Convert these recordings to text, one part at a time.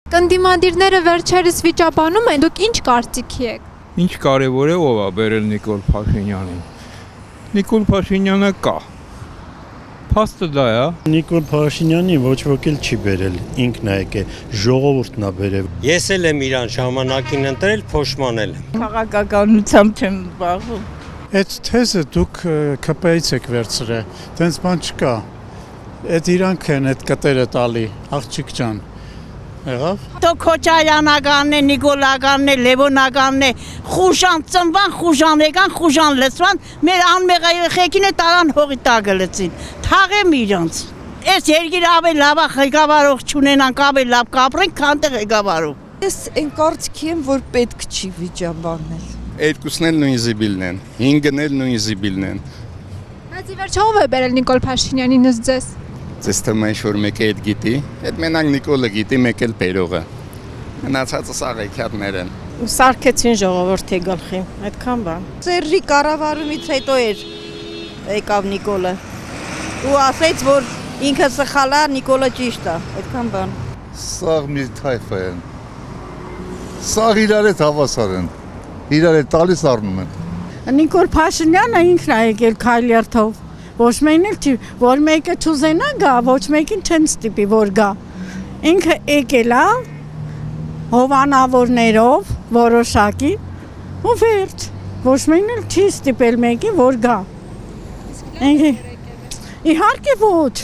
Կնդիմադիրները վերջերս վիճաբանում են, դուք ինչ կարծիքի եք։ Ինչ կարևոր է ով է բերել Նիկոլ Փաշինյանին։ Նիկոլ Փաշինյանը կա։ Փաստը դա է։ Նիկոլ Փաշինյանի ոչ ոք էլ չի բերել, ինքն է եկել, ժողովուրդն է բերել։ Ես էլ եմ իրան ժամանակին ընտրել, փոշմանել։ Քաղաքականությամբ չեմ զբաղվում։ Այդ թեզը դուք ԿՊ-ից եք վերցրել, տենց բան չկա։ Այդ իրանք են այդ կտերը տալի, աղջիկ ջան։ Եղավ։ Դո Քոչարյանականն է, Նիկոլականն է, Լևոնականն է, խուժան ծնվան, խուժան եկան, խուժան լցվան, մեր անմեղ երեխեքին է տարան հողի տակը լցին։ Թաղեմ իրանց։ Այս երկիր ավելի լավ ղեկավարող չունենանք, ավելի լավ կապրենք, քան տեղ ղեկավարող։ Ես այն կարծիքի եմ, որ պետք չի վիճաբանել։ Երկուսն էլ նույն զիբիլն են, 5-ն էլ նույն զիբիլն են։ Բայց ի վերջո ով է բերել Նիկոլ Փաշինյանին ըստ ձեզ։ Ձեզ թվում է որ մեկը այդ գիտի, այդ մենակ Նիկոլը գիտի, մեկ էլ բերողը։ Մնացածը սաղեքյատներ են։ Ու սարքեցին ժողովրդի գլխին, այդքան բան։ Սերժի կառավարումից հետո էր եկավ Նիկոլը։ Ու ասեց, որ ինքը սխալ է, Նիկոլը ճիշտ է, այդքան բան։ Սաղ մի թայֆ են։ Սաղ իրար հետ հավասար են։ Իրար հետ տալիս առնում են։ Նիկոլ Փաշինյանը ինքն է եկել քայլերթով։ Ոչ մեկն էլ չի, որ մեկը չուզենա գա, ոչ մեկին չեն ստիպի, որ գա։ Ինքը եկել է հովանավորներով որոշակի ու վերջ։ Ոչ մեկն էլ չի ստիպել մեկին, որ գա։ Իհարկե ոչ։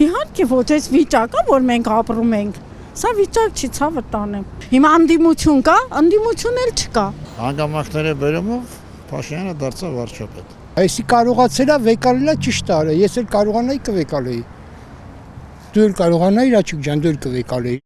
Իհարկե ոչ, այս վիճակը, որ մենք ապրում ենք, սա վիճակ չի, ցավը տանեմ։ Հիմա անդիմություն կա, անդիմություն էլ չկա։ Հանգամանքները բերումով Փաշինյանը դարձավ վարչապետ։ Այսի կարողացել է վեկալելա ճիշտ արել, ես էլ կարողանայի կվեկալեի։ Դու էլ կարողանայի Ռաչիկ ջան, դու էլ կվեկալեի։